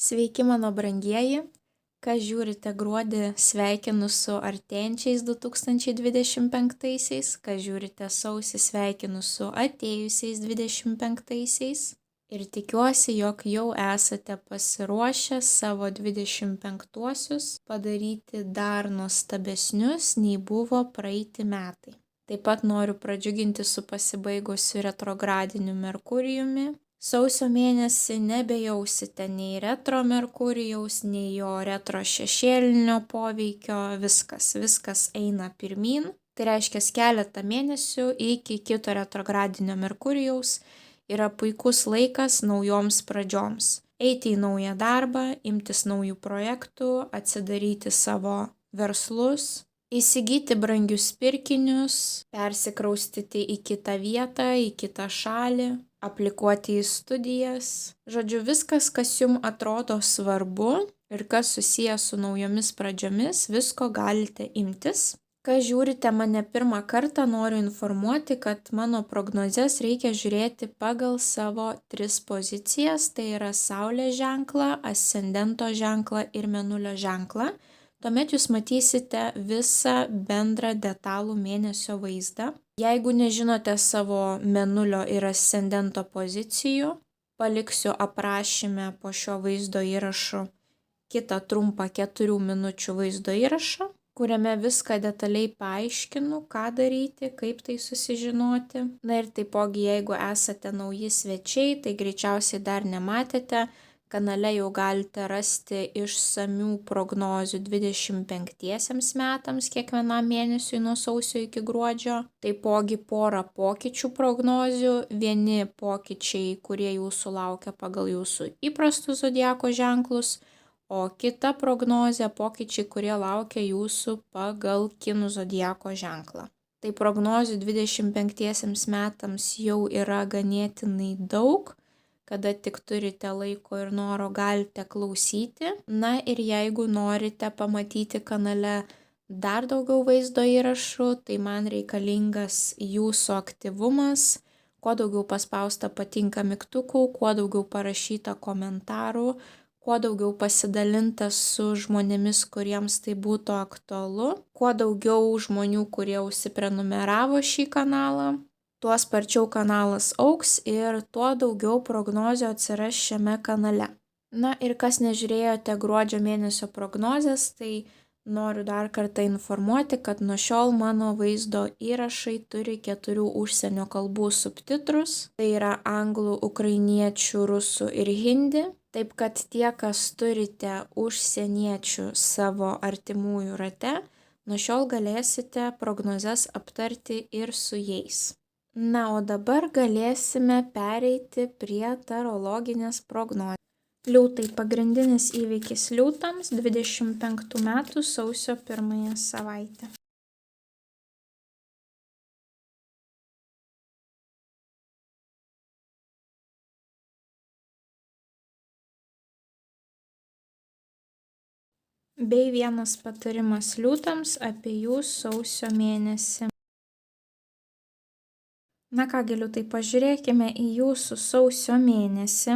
Sveiki mano brangieji, kas žiūrite gruodį, sveikinu su artėjančiais 2025-aisiais, kas žiūrite sausį, sveikinu su atėjusiais 25-aisiais ir tikiuosi, jog jau esate pasiruošę savo 25-uosius padaryti dar nuostabesnius, nei buvo praeiti metai. Taip pat noriu pradžiuginti su pasibaigusiu retrogradiniu Merkurijumi. Sausio mėnesį nebejausite nei retro Merkurijaus, nei jo retro šešėlinio poveikio, viskas eina pirmyn. Tai reiškia keletą mėnesių iki kito retrogradinio Merkurijaus yra puikus laikas naujoms pradžioms. Eiti į naują darbą, imtis naujų projektų, atsidaryti savo verslus, įsigyti brangius pirkinius, persikraustyti į kitą vietą, į kitą šalį, aplikuoti į studijas. Žodžiu, viskas, kas jums atrodo svarbu ir kas susijęs su naujomis pradžiomis, visko galite imtis. Kai žiūrite mane pirmą kartą, noriu informuoti, kad mano prognozes reikia žiūrėti pagal savo 3 pozicijas, tai yra Saulės ženklą, ascendento ženklą ir Mėnulio ženklą. Tuomet jūs matysite visą bendrą detalų mėnesio vaizdą. Jeigu nežinote savo Mėnulio ir ascendento pozicijų, paliksiu aprašyme po šio vaizdo įrašu kitą trumpą 4 minučių vaizdo įrašą, kuriame viską detaliai paaiškinu, ką daryti, kaip tai susižinoti. Na ir taipogi, jeigu esate nauji svečiai, tai greičiausiai dar nematėte, kanale jau galite rasti išsamių prognozių 25 metams kiekvienam mėnesiui nuo sausio iki gruodžio. Taipogi porą pokyčių prognozių, vieni pokyčiai, kurie jūsų laukia pagal jūsų įprastus zodiako ženklus, o kita prognozė pokyčiai, kurie laukia jūsų pagal kinų zodiako ženklą. Tai prognozių 25 metams jau yra ganėtinai daug. Kada tik turite laiko ir noro, galite klausyti. Na ir jeigu norite pamatyti kanale dar daugiau vaizdo įrašų, tai man reikalingas jūsų aktyvumas, kuo daugiau paspausta patinka mygtukų, kuo daugiau parašyta komentarų, kuo daugiau pasidalinta su žmonėmis, kuriems tai būtų aktualu, kuo daugiau žmonių, kurie užsiprenumeravo šį kanalą. Tuo sparčiau kanalas augs ir tuo daugiau prognozių atsiras šiame kanale. Na ir kas nežiūrėjote gruodžio mėnesio prognozės, tai noriu dar kartą informuoti, kad nuo šiol mano vaizdo įrašai turi 4 užsienio kalbų subtitrus. Tai yra anglų, ukrainiečių, rusų ir hindi. Taip kad tie, kas turite užsieniečių savo artimųjų rate, nuo šiol galėsite prognozes aptarti ir su jais. Na, o dabar galėsime pereiti prie tarologinės prognozės. Liūtai pagrindinis įvykis liūtams 25 metų sausio 1 savaitę. Bei vienas patarimas liūtams apie jų sausio mėnesį. Na ką, liūtai, pažiūrėkime į jūsų sausio mėnesį.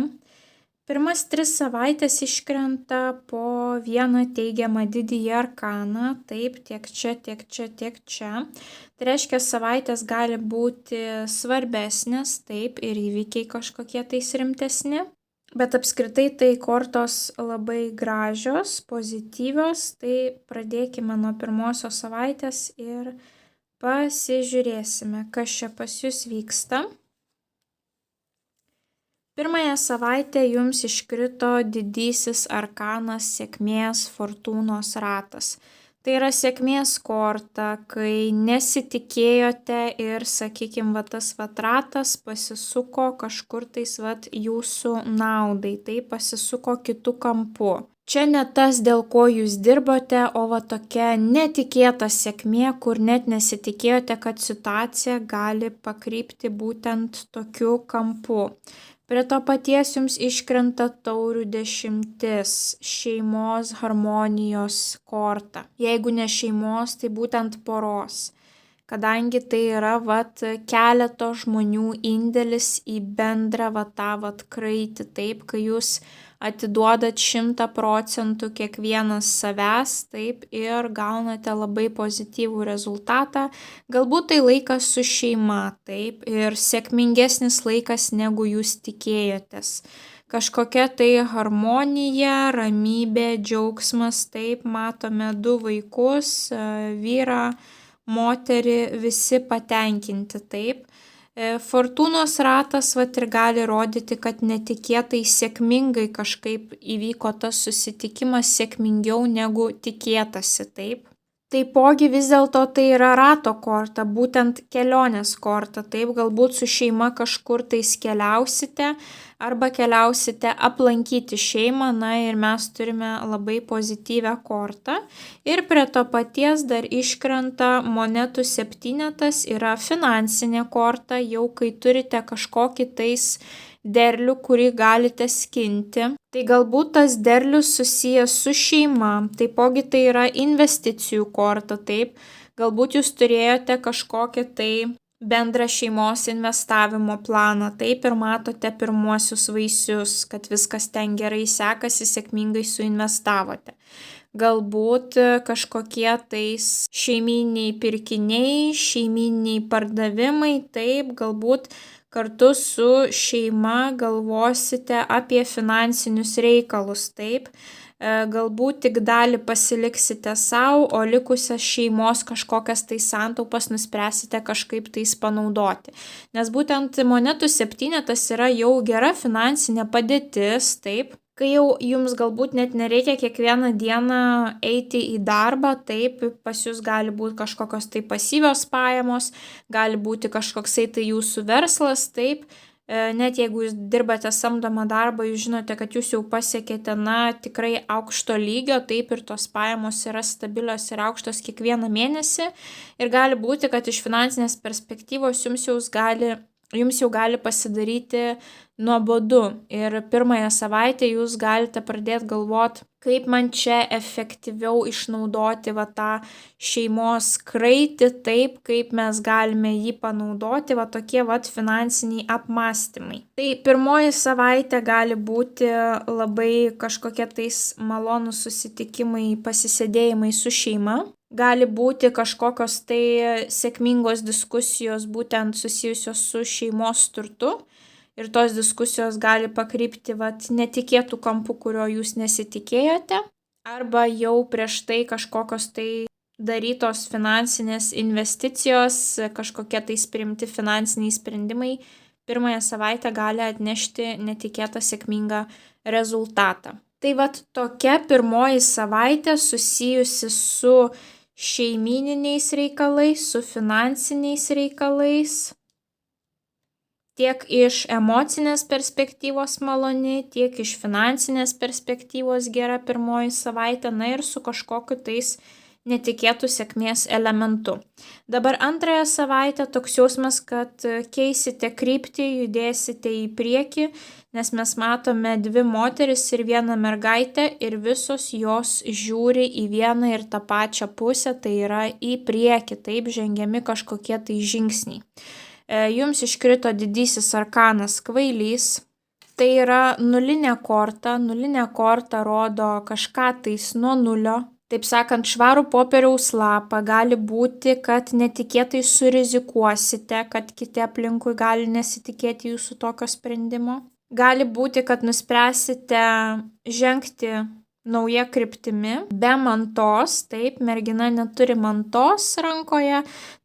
Pirmas 3 savaitės iškrenta po vieną teigiamą didįjį arkaną, taip, tiek čia, tiek čia, tiek čia. Tai reiškia, savaitės gali būti svarbesnės, taip, ir įvykiai kažkokie tais rimtesni. Bet apskritai tai kortos labai gražios, pozityvios, tai pradėkime nuo pirmosios savaitės ir pasižiūrėsime, kas čia pas jūs vyksta. Pirmąją savaitę jums iškrito didysis arkanas sėkmės fortūnos ratas. Tai yra sėkmės korta, kai nesitikėjote ir, sakykime, tas ratas pasisuko kažkur tais jūsų naudai, tai pasisuko kitu kampu. Čia ne tas, dėl ko jūs dirbote, o tokia netikėta sėkmė, kur net nesitikėjote, kad situacija gali pakrypti būtent tokiu kampu. Prie to paties jums iškrenta taurių 10, šeimos harmonijos korta. Jeigu ne šeimos, tai būtent poros. kadangi tai yra keleto žmonių indėlis į bendrą tą kraitį, taip, kai jūs atiduodat 100% kiekvienas savęs, taip, ir gaunate labai pozityvų rezultatą. Galbūt tai laikas su šeima, taip, ir sėkmingesnis laikas negu jūs tikėjotės. Kažkokia tai harmonija, ramybė, džiaugsmas, taip, matome 2 vaikus, vyrą, moterį, visi patenkinti, taip. Fortūnos ratas ir gali rodyti, kad netikėtai sėkmingai kažkaip įvyko tas susitikimas, sėkmingiau negu tikėtasi, taip. Taipogi vis dėlto tai yra rato korta, būtent kelionės korta, taip, galbūt su šeima kažkur tais keliausite arba keliausite aplankyti šeimą, ir mes turime labai pozityvią kortą. Ir prie to paties dar iškrenta monetų 7, yra finansinė korta, jau kai turite kažkokį tais derlių, kurį galite skinti. Tai galbūt tas derlius susijęs su šeima, taipogi tai yra investicijų korta, taip. Galbūt jūs turėjote kažkokią tai bendrą šeimos investavimo planą, taip, ir matote pirmuosius vaisius, kad viskas ten gerai sekasi, sėkmingai suinvestavote. Galbūt kažkokie tais šeiminiai pirkiniai, šeiminiai pardavimai, taip, galbūt kartu su šeima galvosite apie finansinius reikalus, taip. Galbūt tik dalį pasiliksite savo, o likusias šeimos kažkokias tai santaupas nuspręsite kažkaip tais panaudoti. Nes būtent monetų 7 yra jau gera finansinė padėtis, taip. Kai jau jums galbūt net nereikia kiekvieną dieną eiti į darbą, taip, pas jūs gali būti kažkokios tai pasyvios pajamos, gali būti kažkoksai tai jūsų verslas, taip. Net jeigu jūs dirbate samdomą darbą, jūs žinote, kad jūs jau pasiekėte, tikrai aukšto lygio, taip, ir tos pajamos yra stabilios ir aukštos kiekvieną mėnesį. Ir gali būti, kad iš finansinės perspektyvos jums jau gali pasidaryti nuobodu. Ir pirmąją savaitę jūs galite pradėti galvoti, kaip man čia efektyviau išnaudoti tą šeimos kraitį, taip, kaip mes galime jį panaudoti, tokie finansiniai apmąstymai. Tai pirmoji savaitė gali būti labai kažkokie tais malonūs susitikimai, pasisėdėjimai su šeima. Gali būti kažkokios tai sėkmingos diskusijos būtent susijusios su šeimos turtu. Ir tos diskusijos gali pakrypti netikėtų kampų, kurio jūs nesitikėjote. Arba jau prieš tai kažkokios tai darytos finansinės investicijos, kažkokie tai priimti finansiniai sprendimai pirmąją savaitę gali atnešti netikėtą sėkmingą rezultatą. Tai tokia pirmoji savaitė susijusi su šeimyniniais reikalais, su finansiniais reikalais. Tiek iš emocinės perspektyvos maloni, tiek iš finansinės perspektyvos gera pirmoji savaitė, ir su kažkokiu tais netikėtų sėkmės elementu. Dabar antrąją savaitę toks jausmas, kad keisite kryptį, judėsite į priekį, nes mes matome 2 moteris ir 1 mergaitę ir visos jos žiūri į vieną ir tą pačią pusę, tai yra į priekį, taip žengiami kažkokie tai žingsniai. Jums iškrito didysis arkanas Kvailys. Tai yra nulinė korta rodo kažką tais nuo nulio. Taip sakant, švarų popieriaus lapą, gali būti, kad netikėtai surizikuosite, kad kiti aplinkui gali nesitikėti jūsų tokio sprendimo. Gali būti, kad nuspręsite žengti nauja kryptimi, be mantos, taip, mergina neturi mantos rankoje,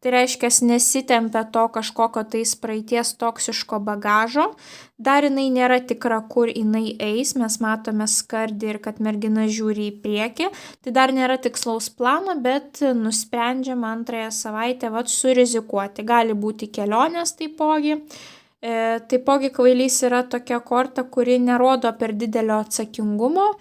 tai reiškia nesitempia to kažkokio tais praeities toksiško bagažo, dar jinai nėra tikra, kur jinai eis, mes matome skardį ir kad mergina žiūri į priekį, tai dar nėra tikslaus plano, bet nusprendžiama antrąją savaitę surizikuoti, gali būti kelionės taipogi. Taipogi Kvailys yra tokia korta, kuri nerodo per didelio atsakingumo.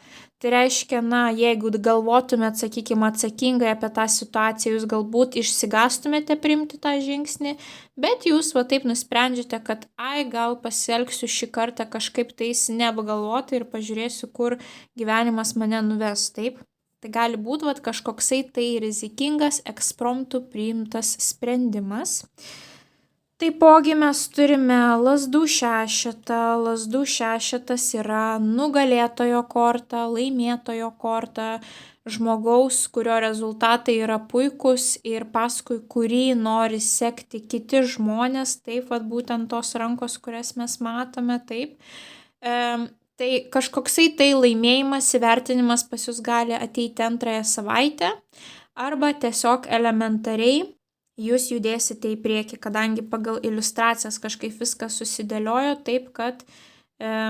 Tai reiškia, jeigu galvotumėt, sakykime, atsakingai apie tą situaciją, jūs galbūt išsigastumėte priimti tą žingsnį, bet jūs taip nusprendžiate, kad gal pasielgsiu šį kartą kažkaip tais neapgalvotai ir pažiūrėsiu, kur gyvenimas mane nuves, taip. Tai gali būti kažkoksai tai rizikingas ekspromtų priimtas sprendimas. Taipogi mes turime lazdų šešetą. Lazdų šešetas yra nugalėtojo korta, laimėtojo korta, žmogaus, kurio rezultatai yra puikūs ir paskui kurį nori sekti kiti žmonės, taip, būtent tos rankos, kurias mes matome, taip. Tai kažkoksai tai laimėjimas, įvertinimas pas jūs gali ateiti antrąją savaitę arba tiesiog elementariai jūs judėsite į priekį, kadangi pagal iliustracijas kažkaip viskas susidėliojo taip, kad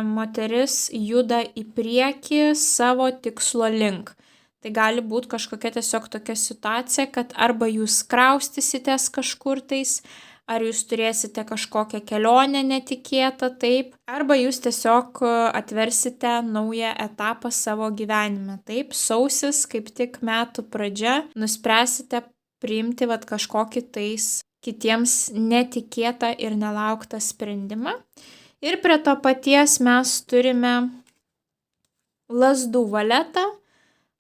moteris juda į priekį savo tikslo link. Tai gali būti kažkokia tiesiog tokia situacija, kad arba jūs kraustysitės kažkur tais, ar jūs turėsite kažkokią kelionę netikėtą, taip, arba jūs tiesiog atversite naują etapą savo gyvenime, taip, sausis, kaip tik metų pradžia, nuspręsite priimti kažkokį tais kitiems netikėtą ir nelauktą sprendimą. Ir prie to paties mes turime lazdų valetą.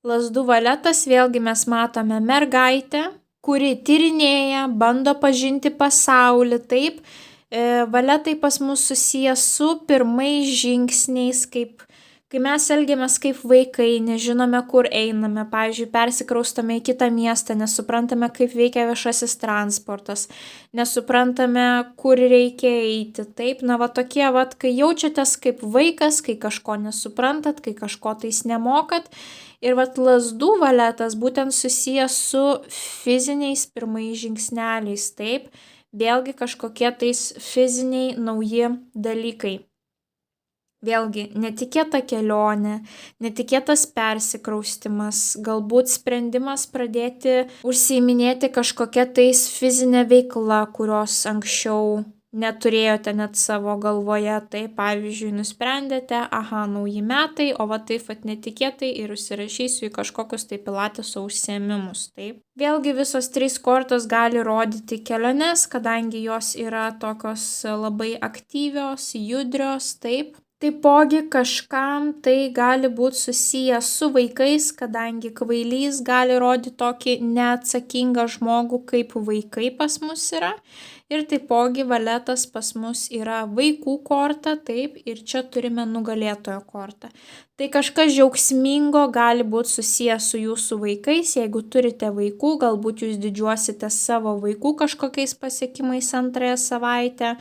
Lazdų valetas vėlgi mes matome mergaitę, kuri tyrinėja, bando pažinti pasaulį, taip. Valetai pas mus susiję su pirmais žingsniais, kai mes elgiamės kaip vaikai, nežinome, kur einame, pavyzdžiui, persikraustame į kitą miestą, nesuprantame, kaip veikia viešasis transportas, nesuprantame, kur reikia eiti, taip, tokie, kai jaučiatės kaip vaikas, kai kažko nesuprantat, kai kažko tais nemokat. Ir lazdų valetas būtent susijęs su fiziniais pirmais žingsneliais, taip, vėlgi kažkokie tais fiziniai nauji dalykai. Vėlgi, netikėta kelionė, netikėtas persikraustimas, galbūt sprendimas pradėti užsiiminėti kažkokia tais fizinė veikla, kurios anksčiau neturėjote net savo galvoje, tai pavyzdžiui, nusprendėte, nauji metai, o taip netikėtai ir užsirašysiu į kažkokius tai pilateso užsiėmimus, taip. Vėlgi visos 3 kortos gali rodyti keliones, kadangi jos yra tokios labai aktyvios, judrios, taip. Taipogi kažkam tai gali būti susiję su vaikais, kadangi kvailys gali rodyti tokį neatsakingą žmogų, kaip vaikai pas mus yra. Ir taipogi valetas pas mus yra vaikų korta, taip, ir čia turime nugalėtojo kortą. Tai kažkas džiaugsmingo gali būti susijęs su jūsų vaikais, jeigu turite vaikų, galbūt jūs didžiuosite savo vaikų kažkokiais pasiekimais antrąją savaitę,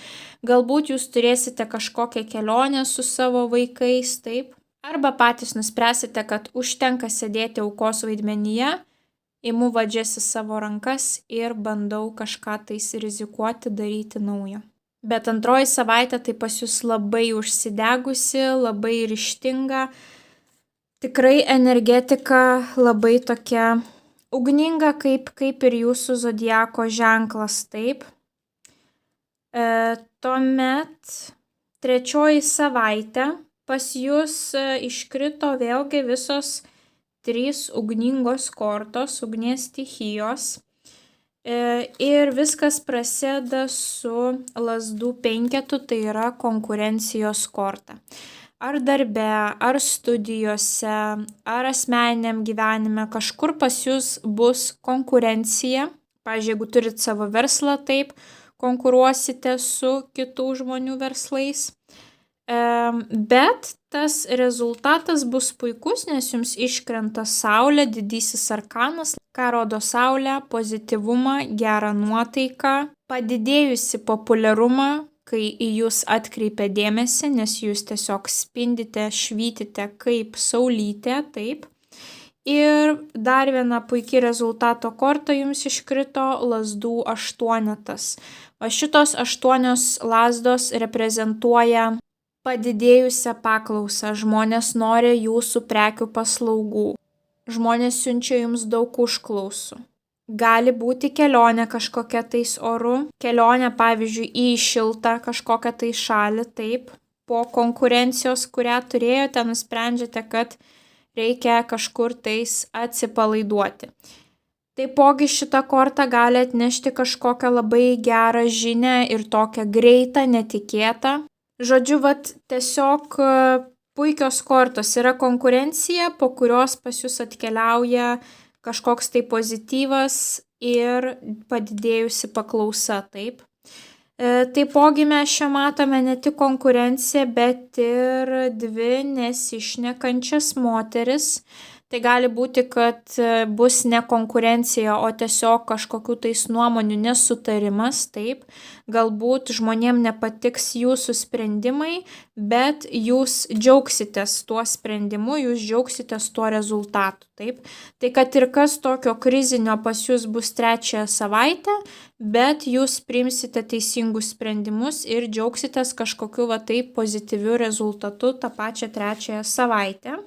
galbūt jūs turėsite kažkokią kelionę su savo vaikais, taip, arba patys nuspręsite, kad užtenka sėdėti aukos vaidmenyje, imu vadžias į savo rankas ir bandau kažką tais rizikuoti, daryti naujo. Bet antroji savaitė tai pas jūs labai užsidegusi, labai ryžtinga, tikrai energetika labai tokia ugninga, kaip ir jūsų zodiako ženklas, taip. Tuomet trečioji savaitė pas jūs iškrito vėlgi visos 3 ugningos kortos, ugnies stichijos. Ir viskas prasideda su lazdų 5, tai yra konkurencijos korta. Ar darbe, ar studijose, ar asmeniniam gyvenime, kažkur pas jūs bus konkurencija. Pavyzdžiui, jeigu turit savo verslą, taip, konkuruosite su kitų žmonių verslais. Bet tas rezultatas bus puikus, nes jums iškrenta Saulė, didysis arkanas, ką rodo Saulė, pozityvumą, gerą nuotaiką, padidėjusi populiarumą, kai į jūs atkreipia dėmesį, nes jūs tiesiog spindite, švytite kaip saulytė, taip. Ir dar viena puikiai rezultato korta jums iškrito lazdų 8. O šitos 8 lazdos reprezentuoja padidėjusią paklausą, žmonės nori jūsų prekių paslaugų, žmonės siunčia jums daug užklausų. Gali būti kelionė kažkokia tais oru, kelionė pavyzdžiui į šiltą kažkokią tai šalį, taip, po konkurencijos, kurią turėjote, nusprendžiate, kad reikia kažkur tais atsipalaiduoti. Taipogi šita korta gali atnešti kažkokią labai gerą žinią ir tokią greitą, netikėtą. Žodžiu, tiesiog puikios kortos, yra konkurencija, po kurios pas jūs atkeliauja kažkoks tai pozityvas ir padidėjusi paklausa, taip. Taipogi mes čia matome ne tik konkurenciją, bet ir dvi nesišnekančias moteris. Tai gali būti, kad bus ne konkurencija, o tiesiog kažkokių tais nuomonių nesutarimas, taip. Galbūt žmonėm nepatiks jūsų sprendimai, bet jūs džiaugsitės tuo sprendimu, jūs džiaugsitės tuo rezultatu, taip. Tai kad ir kas tokio krizinio pas jūs bus 3 savaitę, bet jūs priimsite teisingus sprendimus ir džiaugsitės kažkokiu va taip pozityviu rezultatu tą pačią 3 savaitę.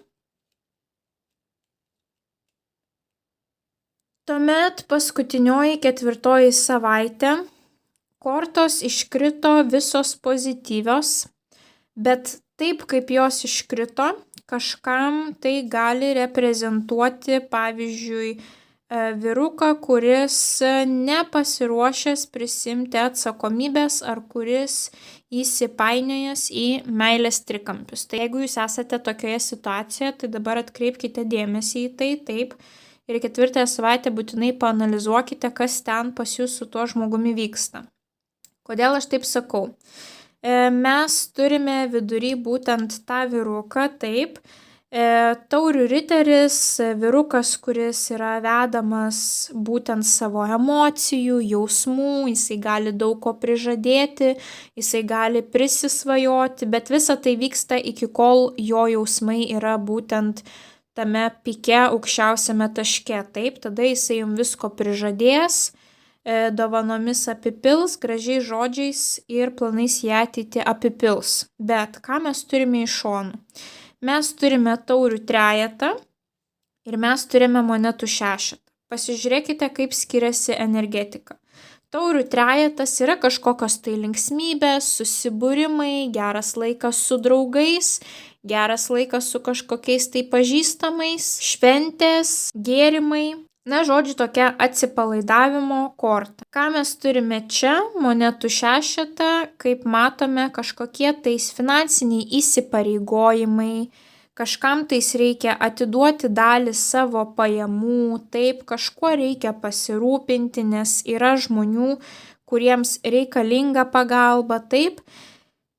Tuomet paskutinioji 4 savaitė kortos iškrito visos pozityvios, bet taip kaip jos iškrito, kažkam tai gali reprezentuoti, pavyzdžiui, vyruką, kuris nepasiruošęs prisimti atsakomybės ar kuris įsipainiojęs į meilės trikampius. Tai jeigu jūs esate tokioje situacijoje, tai dabar atkreipkite dėmesį į tai, taip. Ir 4 savaitę būtinai paanalizuokite, kas ten pas jūs su tuo žmogumi vyksta. Kodėl aš taip sakau? Mes turime vidury būtent tą vyruką, taip. Taurių riteris, vyrukas, kuris yra vedamas būtent savo emocijų, jausmų, jisai gali daug ko prižadėti, jisai gali prisisvajoti, bet visa tai vyksta iki kol jo jausmai yra būtent tame pike aukščiausiame taške, taip, tada jisai jums visko prižadės, dovanomis apipils, gražiais žodžiais ir planais į ateitį apipils. Bet ką mes turime iš šonų? Mes turime taurių trejetą ir mes turime monetų šešetą. Pasižiūrėkite, kaip skiriasi energetika. Taurių trejetas yra kažkokios tai linksmybės, susibūrimai, geras laikas su draugais, geras laikas su kažkokiais tai pažįstamais, šventės, gėrimai. Na, žodžiu, tokia atsipalaidavimo korta. Ką mes turime čia? Monetų šešetą, kaip matome, kažkokie tais finansiniai įsipareigojimai, kažkam tais reikia atiduoti dalį savo pajamų, taip, kažkuo reikia pasirūpinti, nes yra žmonių, kuriems reikalinga pagalba, taip.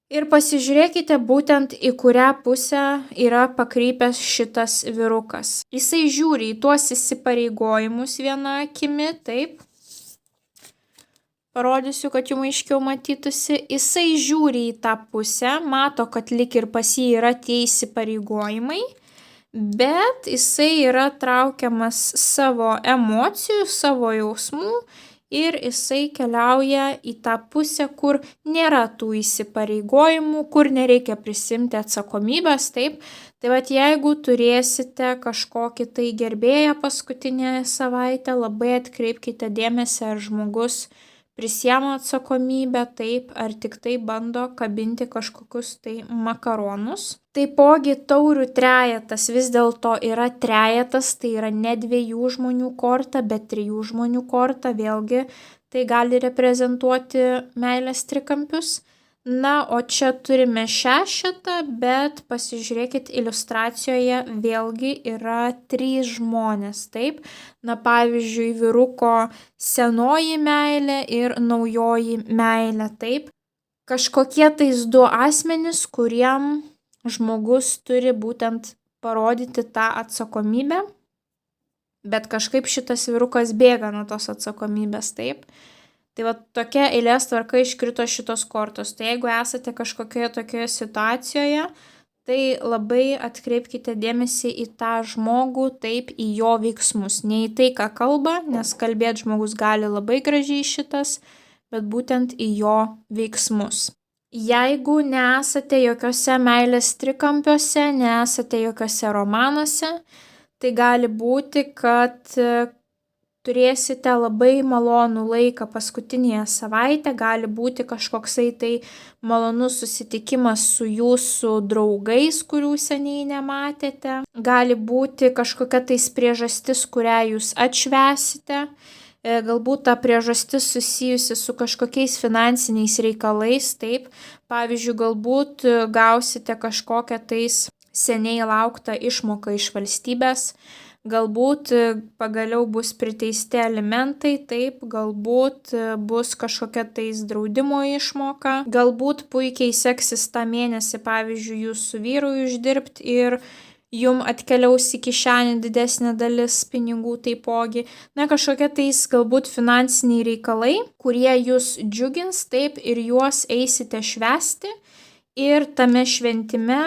Ir pasižiūrėkite būtent į kurią pusę yra pakrypęs šitas vyrukas. Jisai žiūri į tuos įsipareigojimus viena akimi, taip. Parodysiu, kad jums aiškiau matytųsi. Jisai žiūri į tą pusę, mato, kad lik ir pas jį yra tie įsipareigojimai, bet jisai yra traukiamas savo emocijų, savo jausmų. Ir jisai keliauja į tą pusę, kur nėra tų įsipareigojimų, kur nereikia prisimti atsakomybės, taip. Tai vat jeigu turėsite kažkokį tai gerbėją paskutinę savaitę, labai atkreipkite dėmesį, ar žmogus prisiema atsakomybę, taip, ar tik tai bando kabinti kažkokius tai makaronus. Taipogi taurių trejetas vis dėlto yra trejetas, tai yra ne 2 žmonių korta, bet 3 žmonių korta, vėlgi tai gali reprezentuoti meilės trikampius. Na, o čia turime šešetą, bet pasižiūrėkit iliustracijoje vėlgi yra 3 žmonės, taip. Na, pavyzdžiui, vyruko senoji meilė ir naujoji meilė, taip. Kažkokie tais 2 asmenys, kuriem žmogus turi būtent parodyti tą atsakomybę, bet kažkaip šitas vyrukas bėga nuo tos atsakomybės, taip. Tai va tokia eilės tvarka iškrito šitos kortos. Tai jeigu esate kažkokioje tokioje situacijoje, tai labai atkreipkite dėmesį į tą žmogų, taip, į jo veiksmus. Ne į tai, ką kalba, nes kalbėti žmogus gali labai gražiai šitas, bet būtent į jo veiksmus. Jeigu nesate jokiose meilės trikampiuose, nesate jokiose romanuose, tai gali būti, kad turėsite labai malonų laiką paskutinėje savaitę, gali būti kažkoksai tai malonus susitikimas su jūsų draugais, kurių seniai nematėte, gali būti kažkokia tais priežastis, kurią jūs atšvęsite, galbūt ta priežastis susijusi su kažkokiais finansiniais reikalais, taip, pavyzdžiui, galbūt gausite kažkokią tais seniai laukta išmoka iš valstybės, galbūt pagaliau bus priteisti alimentai, taip, galbūt bus kažkokia tais draudimo išmoka, galbūt puikiai seksis tą mėnesį, pavyzdžiui, jūsų vyrui uždirbti ir jum atkeliaus į kišenę didesnė dalis pinigų taipogi. Na, kažkokie tais galbūt finansiniai reikalai, kurie jūs džiugins, taip, ir juos eisite švęsti ir tame šventime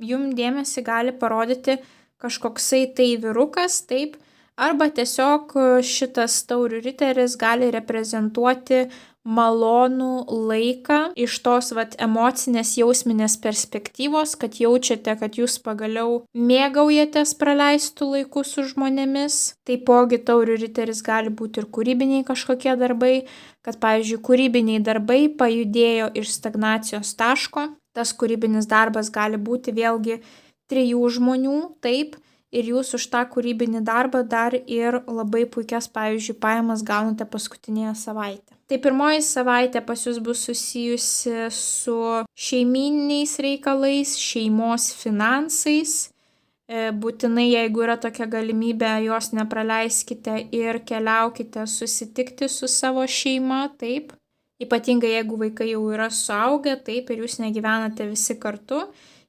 jum dėmesį gali parodyti kažkoksai tai vyrukas, taip, arba tiesiog šitas taurių riteris gali reprezentuoti malonų laiką iš tos emocinės jausminės perspektyvos, kad jaučiate, kad jūs pagaliau mėgaujatės praleistų laikų su žmonėmis. Taipogi taurių riteris gali būti ir kūrybiniai kažkokie darbai, kad pavyzdžiui kūrybiniai darbai pajudėjo iš stagnacijos taško. Tas kūrybinis darbas gali būti vėlgi 3 žmonių, taip, ir jūs už tą kūrybinį darbą dar ir labai puikias, pavyzdžiui, pajamas gaunate paskutinėje savaitę. Tai pirmoji savaitė pas jūs bus susijusi su šeimyniniais reikalais, šeimos finansais. Būtinai, jeigu yra tokia galimybė, jos nepraleiskite ir keliaukite susitikti su savo šeima, taip. Ypatingai, jeigu vaikai jau yra suaugę, taip, ir jūs negyvenate visi kartu.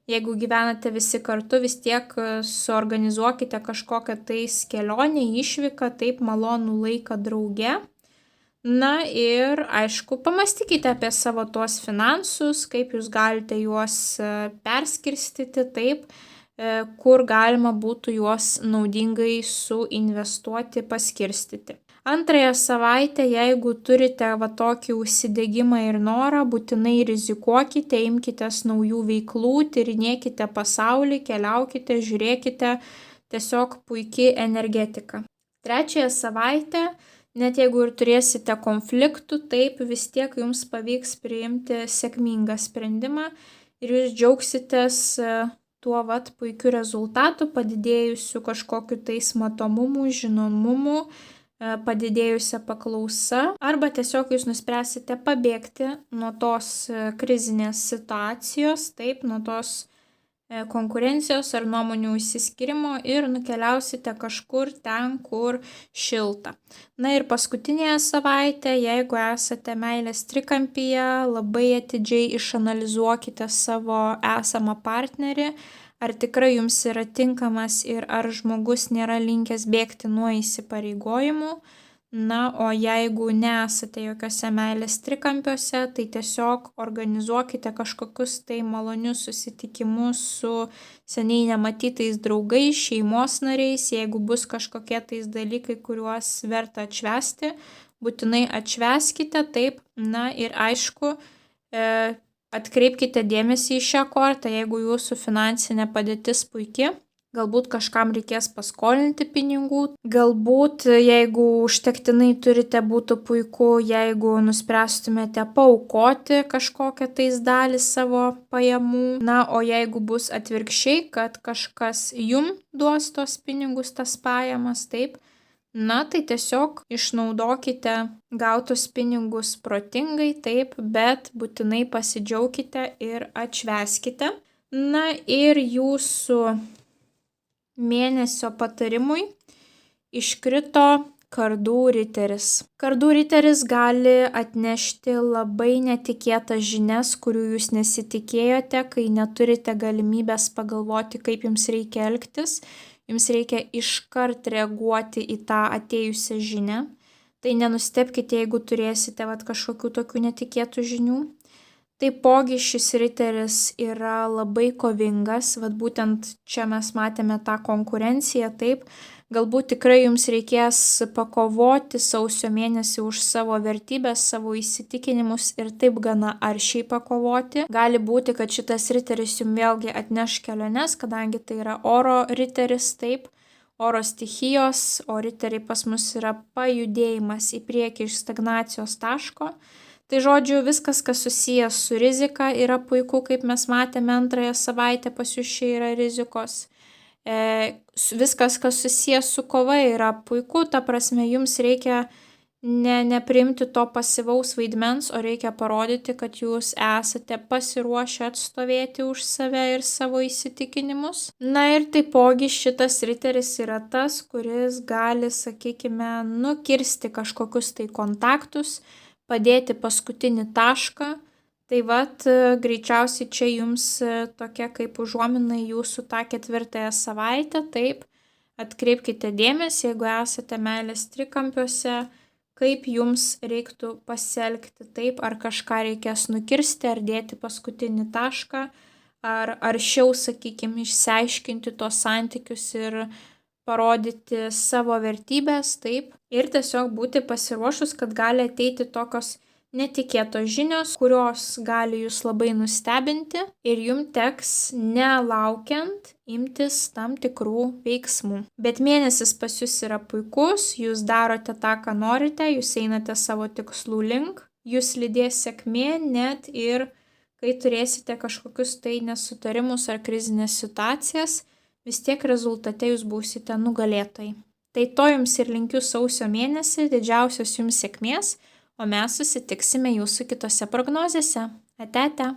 Jeigu gyvenate visi kartu, vis tiek suorganizuokite kažkokią tais kelionę, išvyką, taip, malonų laiką drauge. Na ir, aišku, pamastykite apie savo tuos finansus, kaip jūs galite juos perskirstyti, taip, kur galima būtų juos naudingai suinvestuoti, paskirstyti. Antrąją savaitę, jeigu turite tokį užsidegimą ir norą, būtinai rizikuokite, imkitės naujų veiklų, tyrinėkite pasaulį, keliaukite, žiūrėkite, tiesiog puikiai energetika. Trečiąją savaitę, net jeigu ir turėsite konfliktų, taip vis tiek jums pavyks priimti sėkmingą sprendimą ir jūs džiaugsitės tuo puikiu rezultatu, padidėjusiu kažkokiu tais matomumu, žinomumu, padidėjusią paklausą, arba tiesiog jūs nuspręsite pabėgti nuo tos krizinės situacijos, taip, nuo tos konkurencijos ar nuomonių išsiskyrimo ir nukeliausite kažkur ten, kur šilta. Na ir paskutinėje savaitę, jeigu esate meilės trikampyje, labai atidžiai išanalizuokite savo esamą partnerį, ar tikrai jums yra tinkamas ir ar žmogus nėra linkęs bėgti nuo įsipareigojimų. Na, o jeigu nesate jokiuose meilės trikampiuose, tai tiesiog organizuokite kažkokius tai malonius susitikimus su seniai nematytais draugais, šeimos nariais. Jeigu bus kažkokie tais dalykai, kuriuos verta atšvęsti, būtinai atšvęskite, taip. Na ir aišku, atkreipkite dėmesį į šią kortą, jeigu jūsų finansinė padėtis puikia, galbūt kažkam reikės paskolinti pinigų, galbūt jeigu užtektinai turite, būtų puiku, jeigu nuspręstumėte paaukoti kažkokią tais dalį savo pajamų. Na, o jeigu bus atvirkščiai, kad kažkas jum duos tos pinigus, tas pajamas, taip, na, tai tiesiog išnaudokite gautus pinigus protingai, taip, bet būtinai pasidžiaukite ir atšvęskite. Na ir jūsų mėnesio patarimui iškrito kardų riteris. Kardų riteris gali atnešti labai netikėtas žinias, kurių jūs nesitikėjote, kai neturite galimybės pagalvoti, kaip jums reikia elgtis. Jums reikia iškart reaguoti į tą atėjusią žinią. Tai nenustebkite, jeigu turėsite kažkokių tokių netikėtų žinių. Taipogi šis riteris yra labai kovingas, būtent čia mes matėme tą konkurenciją, taip. Galbūt tikrai jums reikės pakovoti sausio mėnesį už savo vertybės, savo įsitikinimus ir taip gana aršiai pakovoti. Gali būti, kad šitas riteris jums vėlgi atneš keliones, kadangi tai yra oro riteris, taip, oro stichijos, o riteriai pas mus yra pajudėjimas į priekį iš stagnacijos taško. Tai žodžiu, viskas, kas susijęs su rizika, yra puiku, kaip mes matėme antrąją savaitę, pas jūs čia yra rizikos. Viskas, kas susijęs su kova, yra puiku, ta prasme, jums reikia nepriimti to pasyvaus vaidmens, o reikia parodyti, kad jūs esate pasiruošę atstovėti už save ir savo įsitikinimus. Na ir taipogi šitas riteris yra tas, kuris gali, sakykime, nukirsti kažkokius tai kontaktus, padėti paskutinį tašką. Tai vat, greičiausiai čia jums tokia kaip užuomina jūsų tą 4 savaitę, taip, atkreipkite dėmesį, jeigu esate meilės trikampiuose, kaip jums reiktų pasielgti, taip, ar kažką reikės nukirsti, ar dėti paskutinį tašką, ar aršiau, sakykime, išsiaiškinti tos santykius ir parodyti savo vertybės, taip, ir tiesiog būti pasiruošus, kad gali ateiti tokios netikėtos žinios, kurios gali jūs labai nustebinti ir jums teks nelaukiant imtis tam tikrų veiksmų. Bet mėnesis pas jūs yra puikus, jūs darote tą, ką norite, jūs einate savo tikslų link, jūs lydės sėkmė net ir kai turėsite kažkokius tai nesutarimus ar krizinės situacijas, vis tiek rezultate jūs būsite nugalėtojai. Tai to jums ir linkiu sausio mėnesį, didžiausios jums sėkmės, o mes susitiksime jūsų kitose prognozėse. Ate, ate.